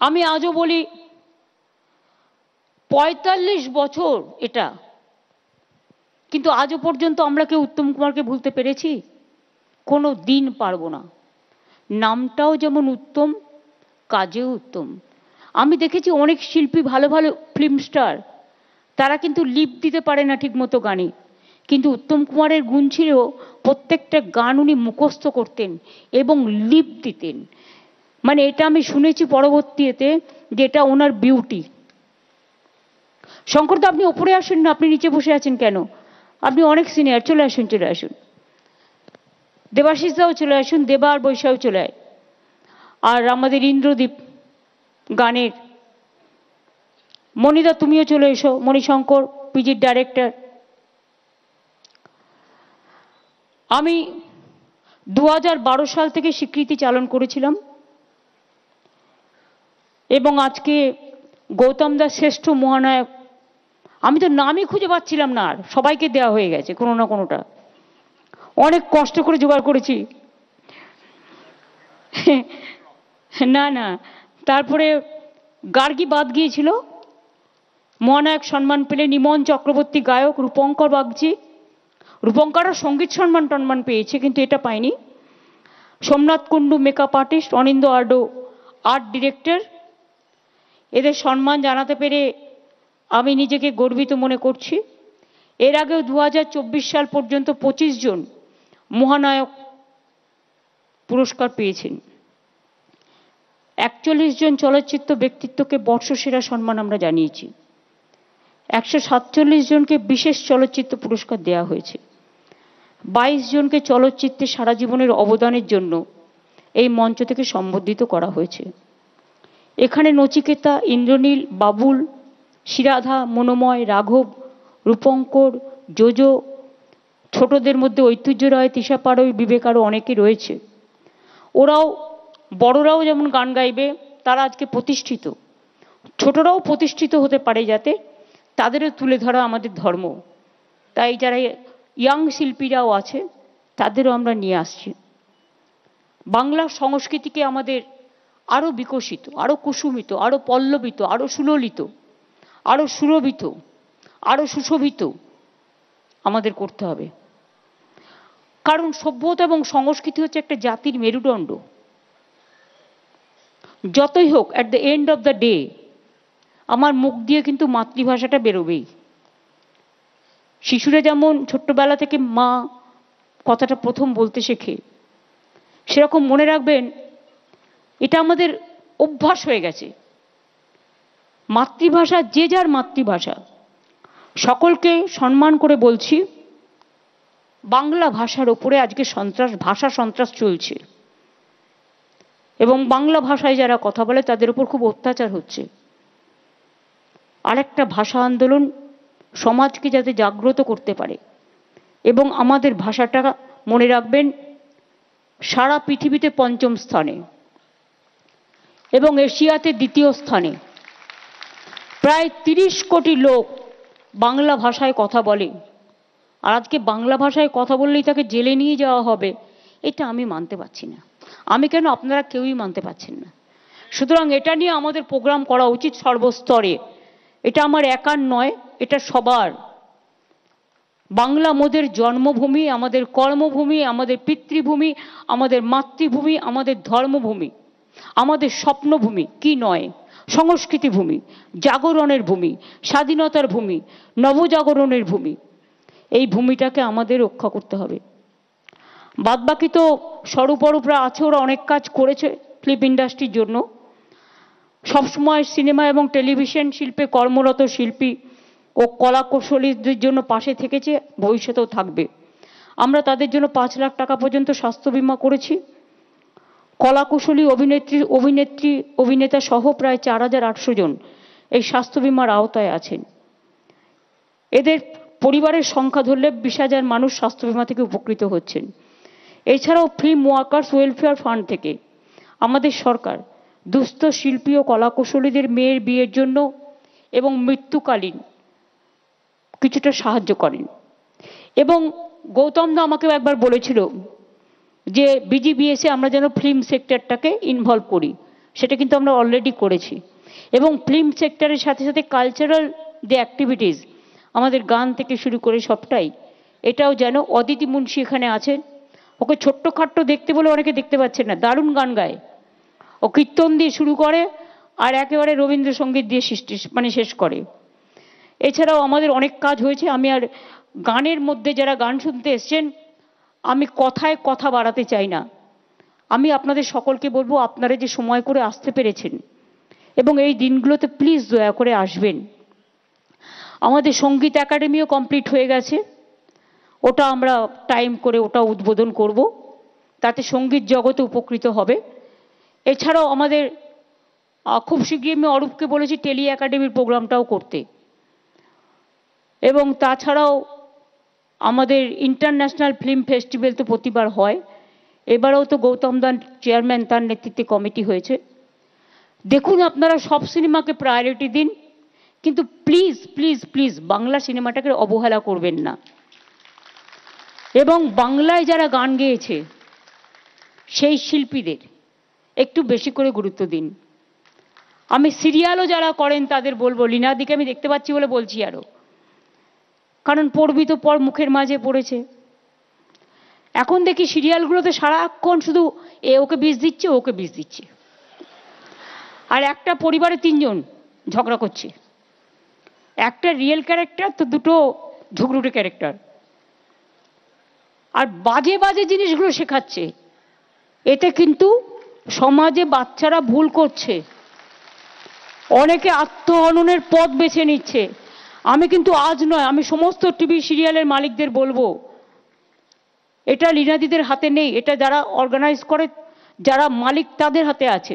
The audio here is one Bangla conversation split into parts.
আমি আজও বলি ৪৫ বছর এটা, কিন্তু আজও পর্যন্ত আমরা কেউ উত্তম কুমারকে ভুলতে পেরেছি? কোনো দিন পারবো না। নামটাও যেমন উত্তম, কাজেও উত্তম। আমি দেখেছি অনেক শিল্পী, ভালো ভালো ফিল্ম স্টার, তারা কিন্তু লিপ দিতে পারে না ঠিক মতো গানে, কিন্তু উত্তম কুমারের গুণ ছিল প্রত্যেকটা গান উনি মুখস্থ করতেন এবং লিপ দিতেন। মানে এটা আমি শুনেছি পরবর্তীতে যে এটা ওনার বিউটি। শঙ্করদা, আপনি ওপরে আসুন না, আপনি নিচে বসে আছেন কেন? আপনি অনেক সিনিয়র, চলে আসুন চলে আসুন। দেবাশিস দাও চলে আসুন, দেবা আর বৈশাও চলে আয়। আর আমাদের ইন্দ্রদীপ গানের মণিদা, তুমিও চলে এসো। মণিশঙ্কর, পিজির ডাইরেক্টর। আমি 2012 সাল থেকে স্বীকৃতি চালন করেছিলাম এবং আজকে গৌতম দাস শ্রেষ্ঠ মহানায়ক, আমি তো নামই খুঁজে পাচ্ছিলাম না, আর সবাইকে দেওয়া হয়ে গেছে কোনো না কোনোটা। অনেক কষ্ট করে জোগাড় করেছি। না না, তারপরে গার্গী বাদ গিয়েছিল। মহানায়ক সম্মান পেলে নিমন চক্রবর্তী গায়ক, রূপঙ্কর বাগচি। রূপঙ্করও সঙ্গীত সম্মান টন্মান পেয়েছে, কিন্তু এটা পায়নি। সোমনাথ কুণ্ডু মেকআপ আর্টিস্ট, অনিন্দ আর্ডো আর্ট ডিরেক্টর। এদের সম্মান জানাতে পেরে আমি নিজেকে গর্বিত মনে করছি। এর আগেও 2024 সাল পর্যন্ত 25 জন মহানায়ক পুরস্কার পেয়েছেন। 41 জন চলচ্চিত্র ব্যক্তিত্বকে বর্ষসেরা সম্মান আমরা জানিয়েছি। 147 জনকে বিশেষ চলচ্চিত্র পুরস্কার দেওয়া হয়েছে। 22 জনকে চলচ্চিত্রে সারা জীবনের অবদানের জন্য এই মঞ্চ থেকে সম্বর্ধিত করা হয়েছে। এখানে নচিকেতা, ইন্দ্রনীল, বাবুল, শিরাধা, মনোময়, রাঘব, রূপঙ্কর, জোজো, ছোটদের মধ্যে ঐতিহ্য রায়, তৃষা পাড়ই, বিবেক, আরও অনেকে রয়েছে। ওরাও, বড়রাও যেমন গান গাইবে, তারা আজকে প্রতিষ্ঠিত, ছোটরাও প্রতিষ্ঠিত হতে পারে যাতে, তাদেরও তুলে ধরা আমাদের ধর্ম। তাই যারা ইয়াং শিল্পীরাও আছে তাদেরও আমরা নিয়ে আসছি। বাংলা সংস্কৃতিকে আমাদের আরও বিকশিত, আরও কুসুমিত, আরও পল্লবিত, আরও সুললিত, আরও সুরভিত, আরও সুশোভিত আমাদের করতে হবে। কারণ সভ্যতা এবং সংস্কৃতি হচ্ছে একটা জাতির মেরুদণ্ড। যতই হোক, at the end of the day আমার মুখ দিয়ে কিন্তু মাতৃভাষাটা বেরোবেই। শিশুরা যেমন ছোট্টবেলা থেকে মা কথাটা প্রথম বলতে শেখে, সেরকম মনে রাখবেন এটা আমাদের অভ্যাস হয়ে গেছে। মাতৃভাষা যে যার মাতৃভাষা, সকলকে সম্মান করে বলছি, বাংলা ভাষার ওপরে আজকে ভাষা সন্ত্রাস চলছে এবং বাংলা ভাষায় যারা কথা বলে তাদের উপর খুব অত্যাচার হচ্ছে। আরেকটা ভাষা আন্দোলন সমাজকে যাতে জাগ্রত করতে পারে এবং আমাদের ভাষাটা, মনে রাখবেন, সারা পৃথিবীতে 5ম স্থানে এবং এশিয়াতে 2য় স্থানে। প্রায় 30 কোটি লোক বাংলা ভাষায় কথা বলে, আর আজকে বাংলা ভাষায় কথা বললেই তাকে জেলে নিয়ে যাওয়া হবে, এটা আমি মানতে পারছি না। আমি কেন, আপনারা কেউই মানতে পারছেন না। সুতরাং এটা নিয়ে আমাদের প্রোগ্রাম করা উচিত সর্বস্তরে। এটা আমার একার নয়, এটা সবার। বাংলা আমাদের জন্মভূমি, আমাদের কর্মভূমি, আমাদের পিতৃভূমি, আমাদের মাতৃভূমি, আমাদের ধর্মভূমি, আমাদের স্বপ্নভূমি, কি নয়, সংস্কৃতি ভূমি, জাগরণের ভূমি, স্বাধীনতার ভূমি, নবজাগরণের ভূমি। এই ভূমিটাকে আমাদের রক্ষা করতে হবে। বাদবাকি তো স্বরূপরা আছে, ওরা অনেক কাজ করেছে ফিল্ম ইন্ডাস্ট্রির জন্য। সবসময় সিনেমা এবং টেলিভিশন শিল্পে কর্মরত শিল্পী ও কলা কৌশলীদের জন্য পাশে থেকেছে, ভবিষ্যতেও থাকবে। আমরা তাদের জন্য 5 লাখ টাকা পর্যন্ত স্বাস্থ্য বীমা করেছি। কলা কুশলী অভিনেতা সহ প্রায় 4800 জন এই স্বাস্থ্য বীমার আওতায় আছেন। এদের পরিবারের সংখ্যা ধরলে 20,000 মানুষ স্বাস্থ্য বীমা থেকে উপকৃত হচ্ছেন। এছাড়াও ফিল্ম ওয়ার্কার্স ওয়েলফেয়ার ফান্ড থেকে আমাদের সরকার দুস্থ শিল্পী ও কলাকুশলীদের মেয়ের বিয়ের জন্য এবং মৃত্যুকালীন কিছুটা সাহায্য করেন। এবং গৌতম দা আমাকেও একবার বলেছিল যে বিজিবিএসে আমরা যেন ফিল্ম সেক্টরটাকে ইনভলভ করি। সেটা কিন্তু আমরা অলরেডি করেছি। এবং ফিল্ম সেক্টরের সাথে সাথে কালচারাল যে অ্যাক্টিভিটিস, আমাদের গান থেকে শুরু করে সবটাই, এটাও যেন অদিতি মুন্সি এখানে আছেন। ওকে ছোট্টখাট্ট দেখতে বলে অনেকে দেখতে পাচ্ছেন না, দারুণ গান গায়। ও কীর্তন দিয়ে শুরু করে আর একেবারে রবীন্দ্রসঙ্গীত দিয়ে শেষ করে। এছাড়াও আমাদের অনেক কাজ হয়েছে। আমি আর গানের মধ্যে যারা গান শুনতে এসছেন, আমি কথায় কথা বাড়াতে চাই না। আমি আপনাদের সকলকে বলবো, আপনারা যে সময় করে আসতে পেরেছেন এবং এই দিনগুলোতে প্লিজ দয়া করে আসবেন। আমাদের সঙ্গীত একাডেমিও কমপ্লিট হয়ে গেছে, ওটা আমরা টাইম করে ওটা উদ্বোধন করব, তাতে সঙ্গীত জগতে উপকৃত হবে। এছাড়াও আমাদের খুব শীঘ্রই আমি অরূপকে বলেছি টেলি একাডেমির প্রোগ্রামটাও করতে। এবং তাছাড়াও আমাদের ইন্টারন্যাশনাল ফিল্ম ফেস্টিভ্যাল তো প্রতিবার হয়, এবারেও তো গৌতম দান চেয়ারম্যান, তার নেতৃত্বে কমিটি হয়েছে। দেখুন, আপনারা সব সিনেমাকে প্রায়োরিটি দিন, কিন্তু প্লিজ প্লিজ প্লিজ বাংলা সিনেমাটাকে অবহেলা করবেন না। এবং বাংলায় যারা গান গেয়েছে সেই শিল্পীদের একটু বেশি করে গুরুত্ব দিন। আমি সিরিয়ালও যারা করেন তাদের বলবো, লীনাদিকে আমি দেখতে পাচ্ছি বলে বলছি আরো, কারণ পড়বি তো পর মুখের মাঝে পড়েছে। এখন দেখি সিরিয়ালগুলোতে সারাক্ষণ শুধু ওকে বিষ দিচ্ছে, ওকে বিষ দিচ্ছে, আর একটা পরিবারে 3 জন ঝগড়া করছে। একটা রিয়েল ক্যারেক্টার তো দুটো ঝগড়ুটে ক্যারেক্টার, আর বাজে বাজে জিনিসগুলো শেখাচ্ছে। এতে কিন্তু সমাজে বাচ্চারা ভুল করছে, অনেকে আত্মহননের পথ বেছে নিচ্ছে। আমি কিন্তু আজ নয়, আমি সমস্ত টিভি সিরিয়ালের মালিকদের বলবো, এটা লীনাদিদের হাতে নেই, এটা যারা অর্গানাইজ করে, যারা মালিক, তাদের হাতে আছে।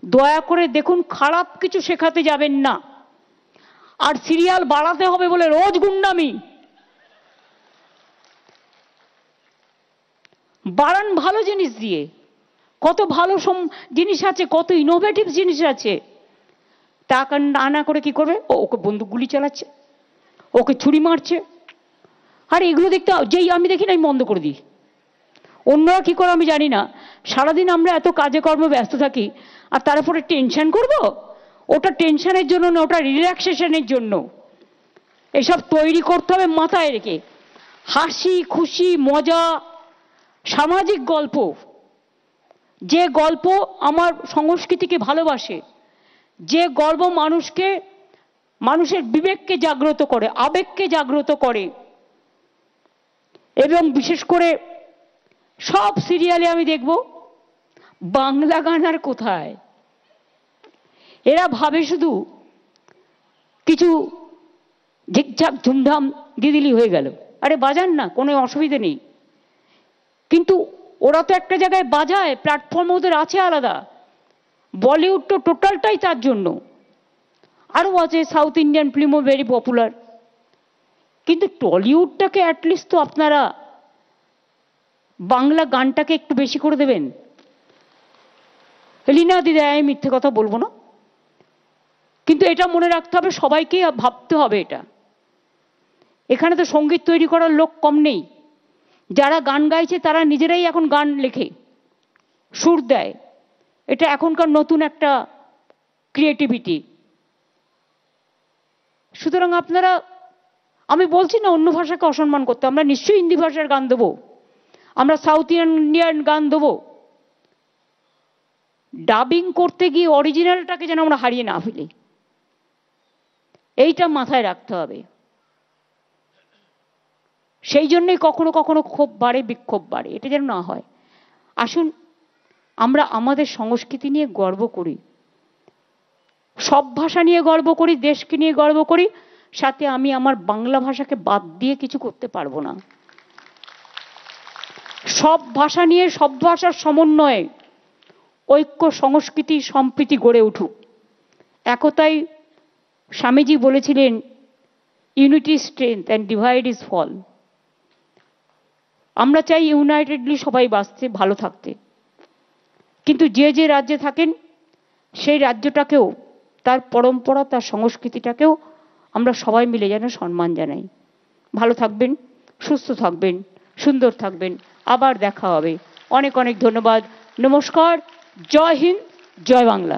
দয়া করে দেখুন, খারাপ কিছু শেখাতে যাবেন না। আর সিরিয়াল বাড়াতে হবে বলে রোজ গুন্ডামি বাড়ান, ভালো জিনিস দিয়ে। কত ভালো জিনিস আছে, কত ইনোভেটিভ জিনিস আছে। তা না করে কি করবে, ওকে বন্দুক গুলি চালাচ্ছে, ওকে ছুরি মারছে। আর এগুলো দেখতে যেই আমি দেখি না, আমি বন্ধ করে দিই। অন্যরা কি করে আমি জানি না। সারাদিন আমরা এত কাজে কর্মে ব্যস্ত থাকি, আর তারপরে টেনশন করব? ওটা টেনশনের জন্য না, ওটা রিল্যাক্সেশনের জন্য। এসব তৈরি করতে হবে মাথায় রেখে। হাসি খুশি মজা সামাজিক গল্প, যে গল্প আমার সংস্কৃতিকে ভালোবাসে, যে গল্প মানুষের বিবেককে জাগ্রত করে, আবেগকে জাগ্রত করে। এবং বিশেষ করে সব সিরিয়ালে আমি দেখব বাংলা গান আর কোথায়। এরা ভাবে শুধু কিছু ঝিকঝাক ঝুমঝাম দিদিলি হয়ে গেল, আরে বাজান না, কোনো অসুবিধা নেই। কিন্তু ওরা তো একটা জায়গায় বাজায়, প্ল্যাটফর্ম ওদের আছে আলাদা। বলিউড তো টোটালটাই তার জন্য। আরও আছে, সাউথ ইন্ডিয়ান ফিল্মও ভেরি পপুলার। কিন্তু টলিউডটাকে অ্যাটলিস্ট তো আপনারা বাংলা গানটাকে একটু বেশি করে দেবেন। লীনা দিদি, আমি মিথ্যে কথা বলবো না, কিন্তু এটা মনে রাখতে হবে, সবাইকে ভাবতে হবে এটা। এখানে তো সঙ্গীত তৈরি করার লোক কম নেই। যারা গান গাইছে তারা নিজেরাই এখন গান লেখে, সুর দেয়। এটা এখনকার নতুন একটা ক্রিয়েটিভিটি। সুতরাং আপনারা, আমি বলছি না অন্য ভাষাকে অসম্মান করতে, আমরা নিশ্চয়ই হিন্দি ভাষার গান দেবো, আমরা সাউথ ইন্ডিয়ান গান দেবো। ডাবিং করতে গিয়ে অরিজিনালটাকে যেন আমরা হারিয়ে না ফেলি, এইটা মাথায় রাখতে হবে। সেই জন্যই কখনো কখনো ক্ষোভ বাড়ে, বিক্ষোভ বাড়ে, এটা যেন না হয়। আসুন আমরা আমাদের সংস্কৃতি নিয়ে গর্ব করি, সব ভাষা নিয়ে গর্ব করি, দেশকে নিয়ে গর্ব করি। সাথে আমি আমার বাংলা ভাষাকে বাদ দিয়ে কিছু করতে পারবো না। সব ভাষা নিয়ে, সব ভাষার সমন্বয়ে ঐক্য, সংস্কৃতি, সম্প্রীতি গড়ে উঠুক। একতাই স্বামীজি বলেছিলেন, unity strength and divide is fall. আমরা চাই ইউনাইটেডলি সবাই বাঁচতে, ভালো থাকতে, কিন্তু যে যে রাজ্যে থাকেন সেই রাজ্যটাকেও, তার পরম্পরা, তার সংস্কৃতিটাকেও আমরা সবাই মিলে যেন সম্মান জানাই। ভালো থাকবেন, সুস্থ থাকবেন, সুন্দর থাকবেন। আবার দেখা হবে। অনেক অনেক ধন্যবাদ। নমস্কার। জয় হিন্দ, জয় বাংলা।